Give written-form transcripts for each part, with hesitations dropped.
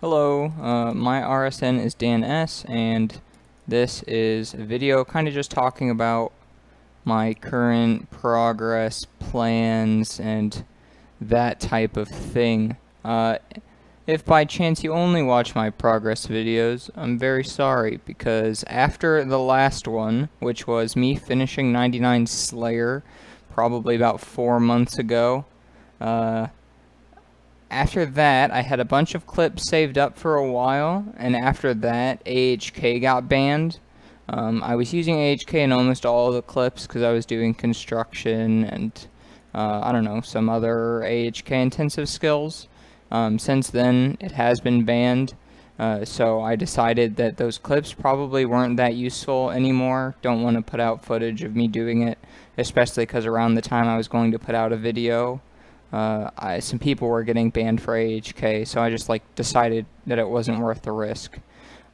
Hello, my RSN is Dan S, and this is a video kind of just talking about my current progress, plans, and that type of thing. If by chance you only watch my progress videos, I'm very sorry, because after the last one, which was me finishing 99 Slayer, probably about 4 months ago, after that, I had a bunch of clips saved up for a while, and after that, AHK got banned. I was using AHK in almost all of the clips because I was doing construction and, I don't know, some other AHK intensive skills. Since then, it has been banned, so I decided that those clips probably weren't that useful anymore. Don't want to put out footage of me doing it, especially because around the time I was going to put out a video, some people were getting banned for AHK, so I just decided that it wasn't worth the risk.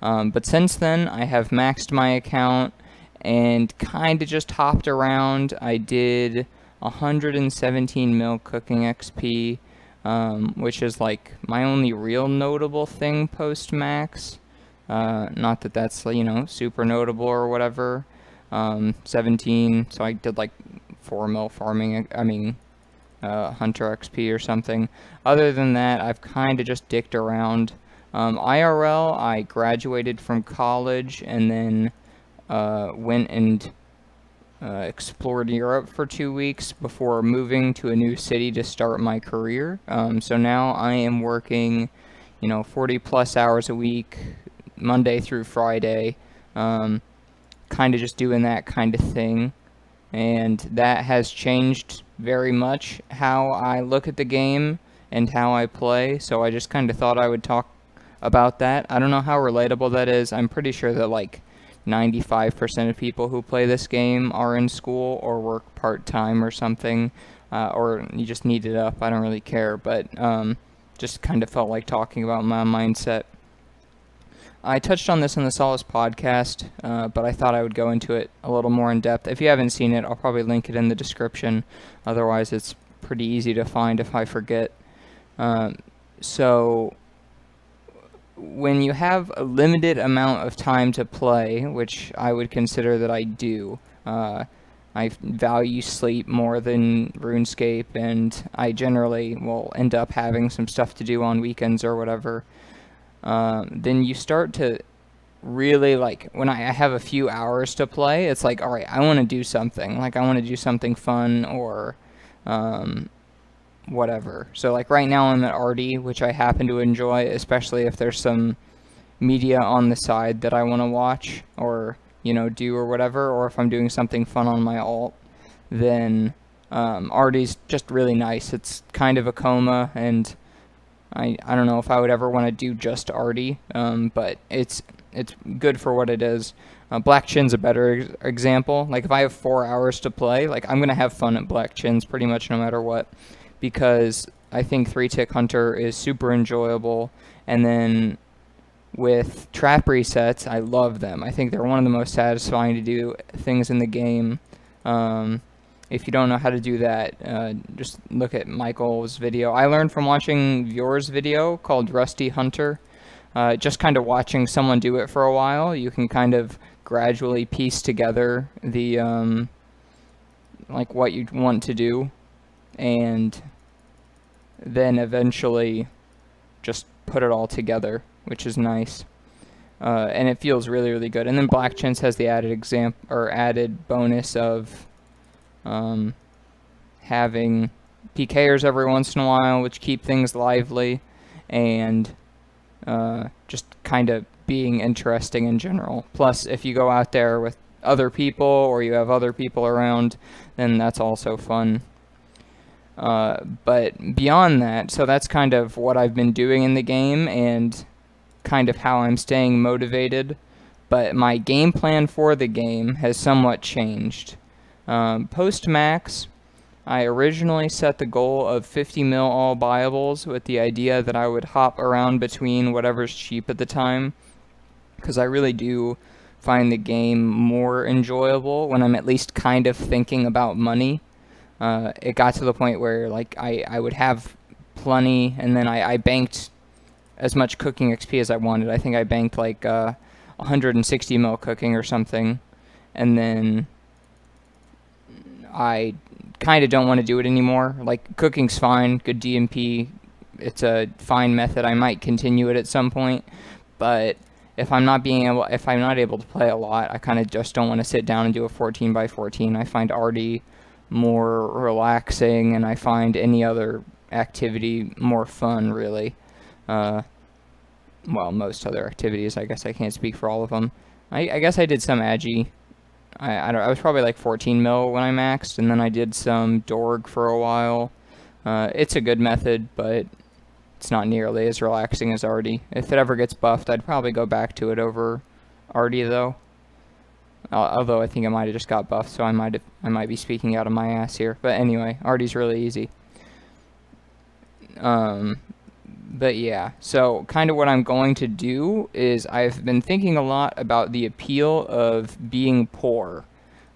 But since then, I have maxed my account and kind of just hopped around. I did 117 mil cooking XP, which is my only real notable thing post max. Not that that's super notable or whatever. 17, so I did 4 mil farming. Hunter XP or something. Other than that, I've kind of just dicked around. IRL, I graduated from college and then went and explored Europe for 2 weeks before moving to a new city to start my career. So now I am working, 40 plus hours a week, Monday through Friday, kind of just doing that kind of thing. And that has changed very much how I look at the game and how I play, so I just kind of thought I would talk about that. I don't know how relatable that is. I'm pretty sure that 95% of people who play this game are in school or work part-time or something, or you just need it up. I don't really care, but just kind of felt like talking about my mindset. I touched on this in the Solace podcast, but I thought I would go into it a little more in depth. If you haven't seen it, I'll probably link it in the description. Otherwise, it's pretty easy to find if I forget. So, when you have a limited amount of time to play, which I would consider that I do, I value sleep more than RuneScape, and I generally will end up having some stuff to do on weekends or whatever. Then you start to really, when I have a few hours to play, it's alright, I want to do something. I want to do something fun or, whatever. So, right now I'm at Arty, which I happen to enjoy, especially if there's some media on the side that I want to watch or, do or whatever, or if I'm doing something fun on my alt, then, Arty's just really nice. It's kind of a coma, and I don't know if I would ever want to do just Arty, but it's good for what it is. Black Chin's a better example. If I have 4 hours to play, I'm going to have fun at Black Chin's pretty much no matter what, because I think 3-tick Hunter is super enjoyable, and then with trap resets, I love them. I think they're one of the most satisfying to do things in the game. If you don't know how to do that, just look at Michael's video. I learned from watching Vyor's video called Rusty Hunter. Just kind of watching someone do it for a while, you can kind of gradually piece together the, what you want to do, and then eventually just put it all together, which is nice. And it feels really, really good. And then Black Chintz has the added bonus of having PKers every once in a while, which keep things lively, and just kind of being interesting in general. Plus, if you go out there with other people, or you have other people around, then that's also fun. But beyond that, so that's kind of what I've been doing in the game, and kind of how I'm staying motivated. But my game plan for the game has somewhat changed. Post-max, I originally set the goal of 50 mil all buyables with the idea that I would hop around between whatever's cheap at the time, because I really do find the game more enjoyable when I'm at least kind of thinking about money. It got to the point where I would have plenty, and then I banked as much cooking XP as I wanted. I think I banked like 160 mil cooking or something, and then I kind of don't want to do it anymore. Like, cooking's fine, good DMP, it's a fine method. I might continue it at some point, but if I'm not able to play a lot, I kind of just don't want to sit down and do a 14 by 14. I find arty more relaxing, and I find any other activity more fun, really. Well, most other activities. I guess I can't speak for all of them. I guess I did some agi. I was probably like 14 mil when I maxed, and then I did some dorg for a while. It's a good method, but it's not nearly as relaxing as arty. If it ever gets buffed, I'd probably go back to it over arty, though. Although I think it might have just got buffed, so I might be speaking out of my ass here. But anyway, arty's really easy. But yeah, so kind of what I'm going to do is I've been thinking a lot about the appeal of being poor,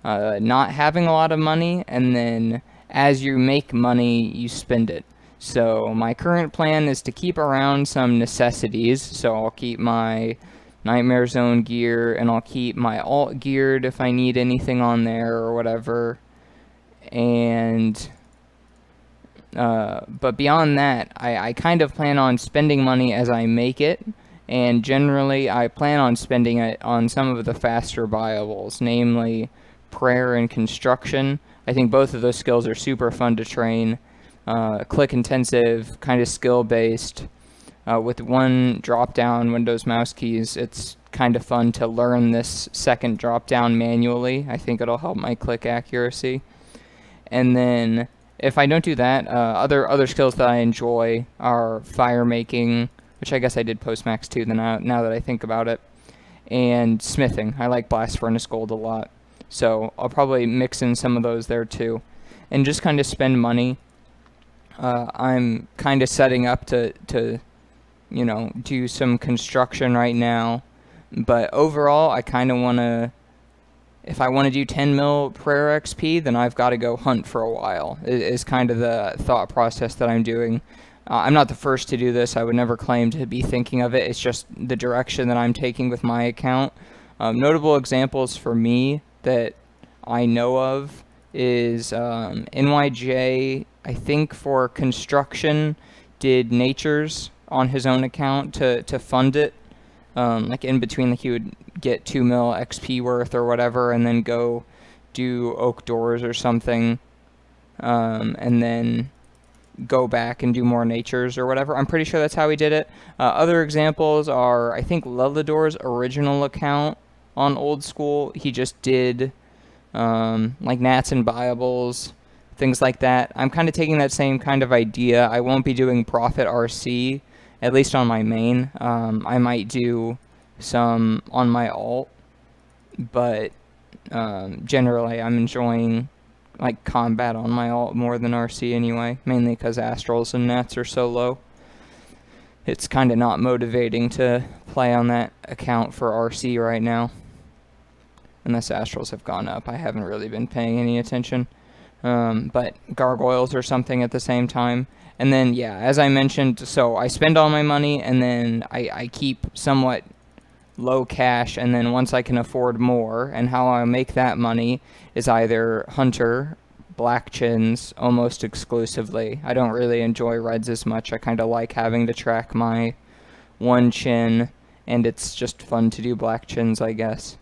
not having a lot of money, and then as you make money, you spend it. So my current plan is to keep around some necessities, so I'll keep my Nightmare Zone gear, and I'll keep my alt geared if I need anything on there or whatever, and but beyond that, I kind of plan on spending money as I make it, and generally I plan on spending it on some of the faster buyables, namely prayer and construction. I think both of those skills are super fun to train, click intensive, kind of skill based. With one drop down Windows mouse keys, it's kind of fun to learn this second drop down manually. I think it'll help my click accuracy. And then if I don't do that, other skills that I enjoy are fire making, which I guess I did post max too, now that I think about it, and smithing. I like blast furnace gold a lot, so I'll probably mix in some of those there too, and just kind of spend money. I'm kind of setting up to do some construction right now, but overall I kind of want to, if I want to do 10 mil prayer XP, then I've got to go hunt for a while, is kind of the thought process that I'm doing. I'm not the first to do this. I would never claim to be thinking of it. It's just the direction that I'm taking with my account. Notable examples for me that I know of is NYJ, I think for construction, did natures on his own account to fund it. Like in between, like he would get 2 mil XP worth or whatever, and then go do oak doors or something, and then go back and do more natures or whatever. I'm pretty sure that's how he did it. Other examples are, I think, Lelidor's original account on Old School. He just did like nats and buyables, things like that. I'm kind of taking that same kind of idea. I won't be doing profit RC, at least on my main. I might do some on my alt, but generally I'm enjoying like combat on my alt more than RC anyway, mainly because astrals and nats are so low. It's kind of not motivating to play on that account for RC right now, unless astrals have gone up. I haven't really been paying any attention, but gargoyles or something at the same time. And then, yeah, as I mentioned, so I spend all my money, and then I keep somewhat low cash, and then once I can afford more, and how I make that money is either hunter, black chins, almost exclusively. I don't really enjoy reds as much. I kind of like having to track my one chin, and it's just fun to do black chins, I guess.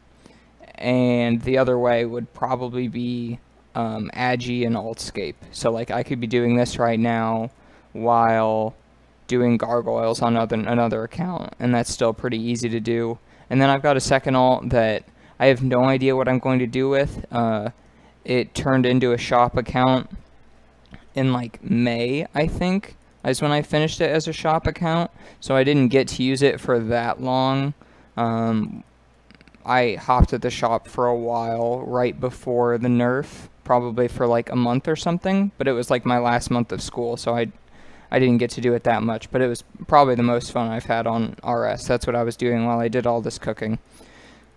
And the other way would probably be agi and alt-scape. So like I could be doing this right now while doing gargoyles on another account, and that's still pretty easy to do. And then I've got a second alt that I have no idea what I'm going to do with. It turned into a shop account in like May, I think, is when I finished it as a shop account, so I didn't get to use it for that long. I hopped at the shop for a while right before the nerf, probably for like a month or something, but it was like my last month of school, so I didn't get to do it that much, but it was probably the most fun I've had on RS. That's what I was doing while I did all this cooking.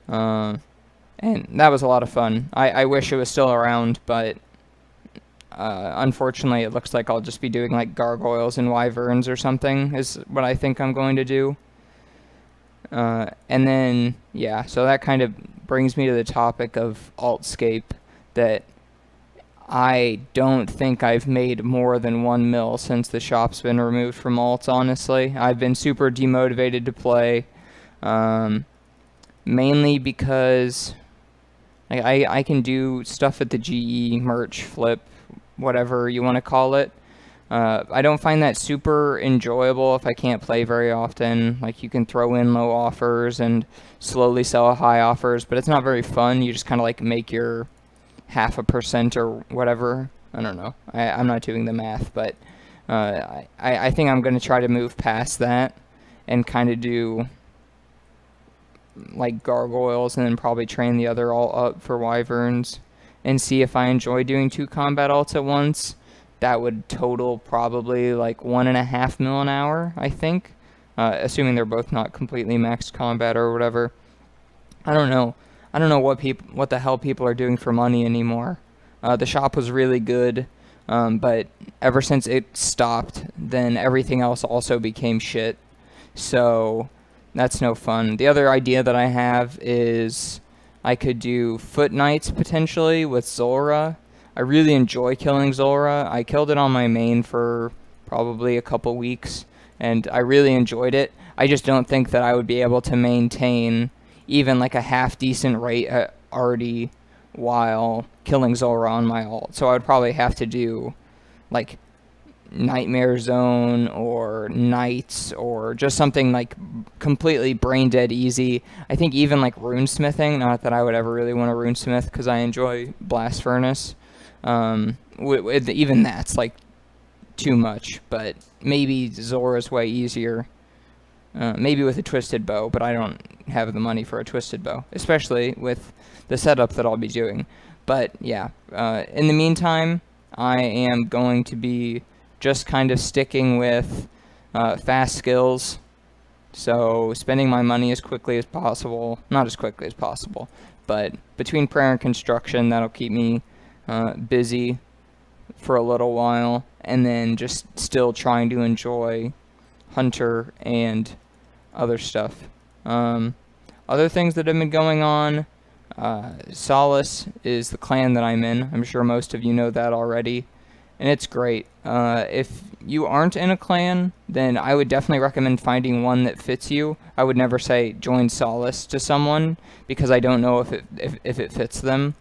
And that was a lot of fun. I wish it was still around, but unfortunately, it looks like I'll just be doing like gargoyles and wyverns or something is what I think I'm going to do. And then, yeah, so that kind of brings me to the topic of alt-scape, that I don't think I've made more than 1 mil since the shop's been removed from alts, honestly. I've been super demotivated to play, mainly because I can do stuff at the GE merch flip, whatever you want to call it. I don't find that super enjoyable if I can't play very often. Like, you can throw in low offers and slowly sell high offers, but it's not very fun. You just kind of like make your 0.5% or whatever. I don't know. I'm not doing the math, but I think I'm going to try to move past that and kind of do like gargoyles, and then probably train the other alt up for wyverns and see if I enjoy doing 2 combat alts at once. That would total probably like 1.5 mil an hour, I think, assuming they're both not completely maxed combat or whatever. I don't know what the hell people are doing for money anymore. The shop was really good, but ever since it stopped, then everything else also became shit. So that's no fun. The other idea that I have is I could do foot knights potentially with Zulrah. I really enjoy killing Zulrah. I killed it on my main for probably a couple weeks, and I really enjoyed it. I just don't think that I would be able to maintain even like a half decent rate already while killing Zulrah on my alt. So I would probably have to do like Nightmare Zone or Knights or just something like completely brain dead easy. I think even like runesmithing, not that I would ever really want to runesmith because I enjoy Blast Furnace. Even that's like too much, but maybe Zulrah's way easier. Maybe with a twisted bow, but I don't have the money for a twisted bow, especially with the setup that I'll be doing. But yeah, in the meantime, I am going to be just kind of sticking with fast skills, so spending my money as quickly as possible, not as quickly as possible, but between prayer and construction, that'll keep me busy for a little while, and then just still trying to enjoy Hunter and other stuff. Other things that have been going on, Solace is the clan that I'm in. I'm sure most of you know that already, and it's great. If you aren't in a clan, then I would definitely recommend finding one that fits you. I would never say join Solace to someone, because I don't know if it fits them.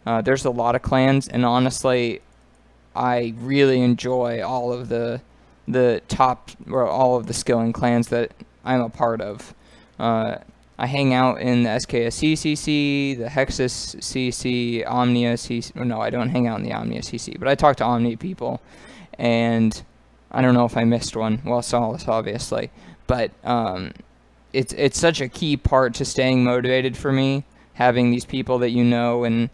There's a lot of clans, and honestly, I really enjoy all of the top, or all of the skilling clans that I'm a part of. I hang out in the SKSC CC, the Hexus CC, Omnia CC. No, I don't hang out in the Omnia CC, but I talk to Omnia people, and I don't know if I missed one. Well, Solace, obviously, but it's such a key part to staying motivated for me, having these people that you know and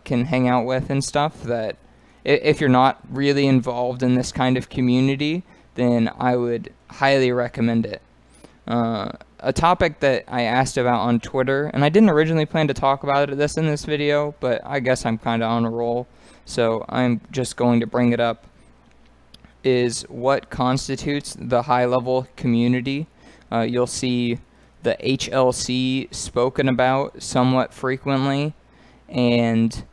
can hang out with and stuff, that if you're not really involved in this kind of community, then I would highly recommend it. A topic that I asked about on Twitter, and I didn't originally plan to talk about in this video, but I guess I'm kind of on a roll, so I'm just going to bring it up, is what constitutes the high-level community. You'll see the HLC spoken about somewhat frequently, and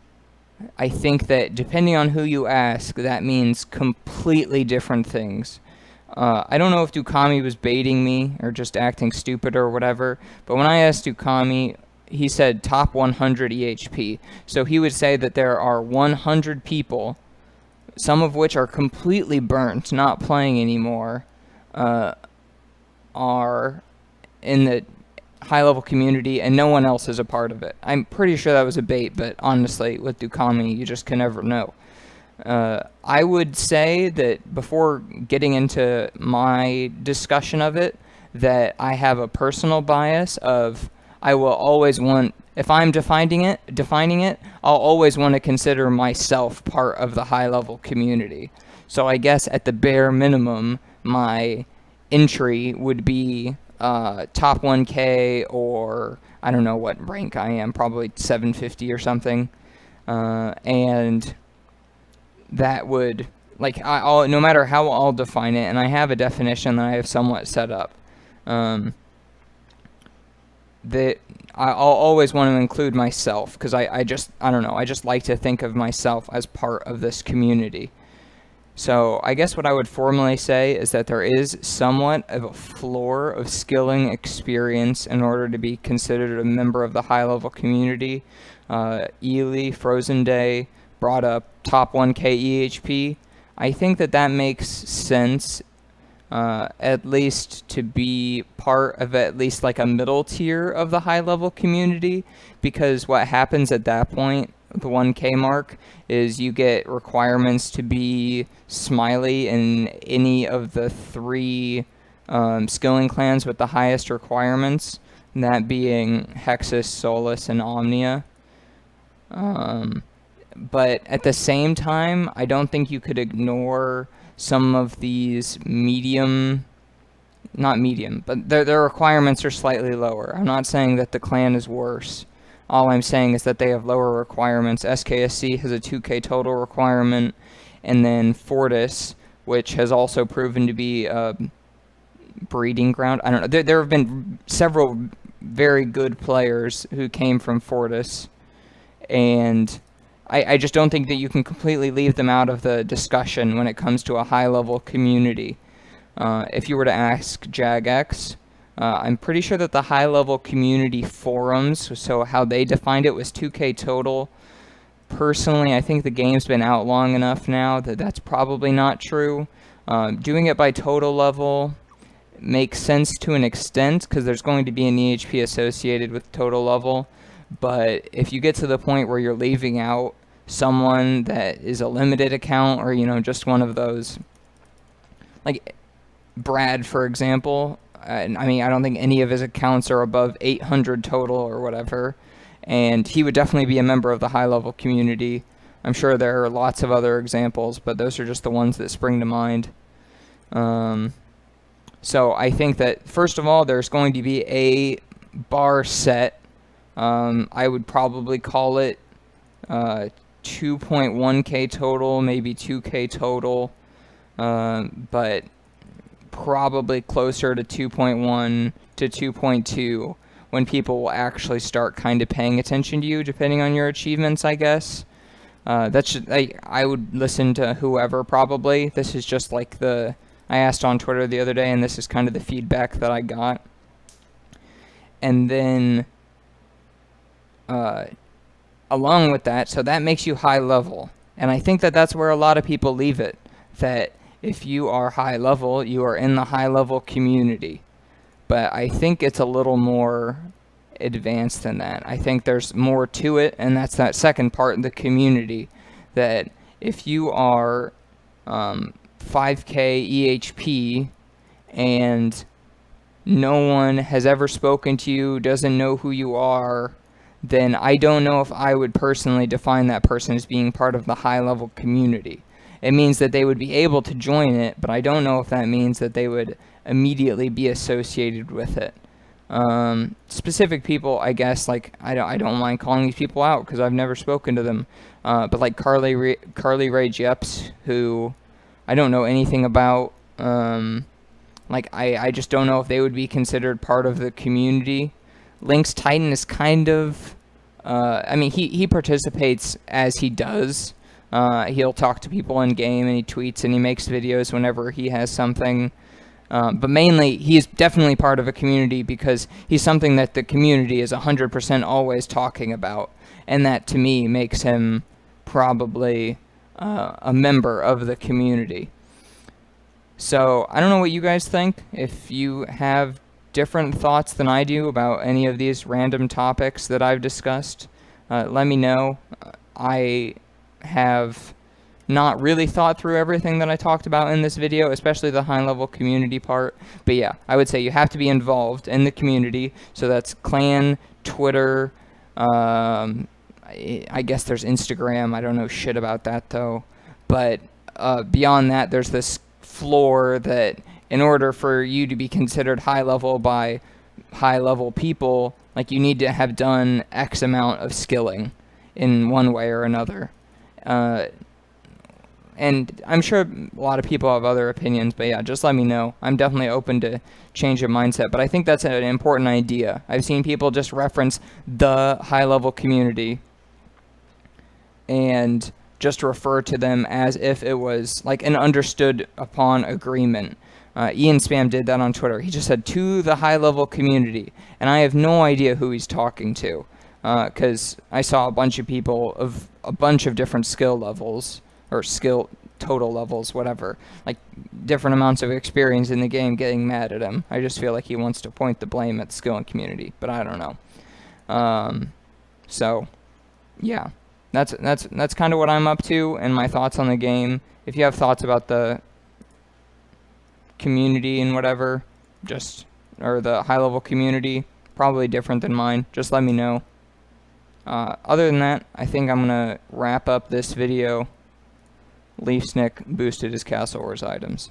I think that depending on who you ask, that means completely different things. I don't know if Dukami was baiting me or just acting stupid or whatever, but when I asked Dukami, he said top 100 EHP. So he would say that there are 100 people, some of which are completely burnt, not playing anymore, are in the high-level community, and no one else is a part of it. I'm pretty sure that was a bait, but honestly, with Dukami, you just can never know. I would say that before getting into my discussion of it, that I have a personal bias of I will always want, if I'm defining it, I'll always want to consider myself part of the high-level community. So I guess at the bare minimum, my entry would be top 1K, or I don't know what rank I am, probably 750 or something, and that would, like, I'll, no matter how I'll define it, and I have a definition that I have somewhat set up, that I'll always want to include myself, because I don't know, I just like to think of myself as part of this community. So I guess what I would formally say is that there is somewhat of a floor of skilling experience in order to be considered a member of the high-level community. Ely, Frozen Day, brought up top 1K EHP. I think that makes sense, at least to be part of at least like a middle tier of the high-level community, because what happens at that point, the 1K mark, is you get requirements to be Smiley in any of the 3 skilling clans with the highest requirements, that being Hexus, Solus, and Omnia. But at the same time, I don't think you could ignore some of these not medium, but their requirements are slightly lower. I'm not saying that the clan is worse. All I'm saying is that they have lower requirements. SKSC has a 2K total requirement, and then Fortis, which has also proven to be a breeding ground. I don't know. There have been several very good players who came from Fortis, and I just don't think that you can completely leave them out of the discussion when it comes to a high-level community. If you were to ask JagX, I'm pretty sure that the high-level community forums, so how they defined it, was 2K total. Personally, I think the game's been out long enough now that that's probably not true. Doing it by total level makes sense to an extent, because there's going to be an EHP associated with total level. But if you get to the point where you're leaving out someone that is a limited account, or, you know, just one of those, like Brad, for example, I mean, I don't think any of his accounts are above 800 total or whatever, and he would definitely be a member of the high-level community. I'm sure there are lots of other examples, but those are just the ones that spring to mind. So I think that, first of all, there's going to be a bar set. I would probably call it 2.1K total, maybe 2K total, but probably closer to 2.1 to 2.2 when people will actually start kind of paying attention to you, depending on your achievements, I guess. I would listen to whoever, probably. This is just like I asked on Twitter the other day, and this is kind of the feedback that I got. And then along with that, so that makes you high level, and I think that that's where a lot of people leave it, that if you are high level, you are in the high level community. But I think it's a little more advanced than that. I think there's more to it, and that's that second part, the community, that if you are 5K EHP and no one has ever spoken to you, doesn't know who you are, then I don't know if I would personally define that person as being part of the high-level community. It means that they would be able to join it, but I don't know if that means that they would immediately be associated with it. Specific people, I guess, like, I don't mind calling these people out because I've never spoken to them. But like Carly Rae Jepps, who I don't know anything about. Like, I just don't know if they would be considered part of the community. Lynx Titan is kind of, I mean, he participates as he does. He'll talk to people in game, and he tweets, and he makes videos whenever he has something. But mainly, he is definitely part of a community because he's something that the community is 100% always talking about. And that, to me, makes him probably a member of the community. So, I don't know what you guys think. If you have different thoughts than I do about any of these random topics that I've discussed, let me know. I have not really thought through everything that I talked about in this video, especially the high-level community part. But yeah, I would say you have to be involved in the community. So that's clan, Twitter, I guess there's Instagram. I don't know shit about that, though. But beyond that, there's this floor that in order for you to be considered high-level by high-level people, like, you need to have done X amount of skilling in one way or another. and I'm sure a lot of people have other opinions, but yeah, just let me know. I'm definitely open to change of mindset, but I think that's an important idea. I've seen people just reference the high-level community and just refer to them as if it was like an understood upon agreement. Ian Spam did that on Twitter. He just said, to the high-level community, and I have no idea who he's talking to, because I saw a bunch of people of a bunch of different skill levels, or skill total levels, whatever, like different amounts of experience in the game getting mad at him. I just feel like he wants to point the blame at skill and community, but I don't know. So, yeah, that's kind of what I'm up to and my thoughts on the game. If you have thoughts about the community and whatever, or the high-level community, probably different than mine, just let me know. Other than that, I think I'm gonna wrap up this video. Leaf Snick boosted his Castle Wars items.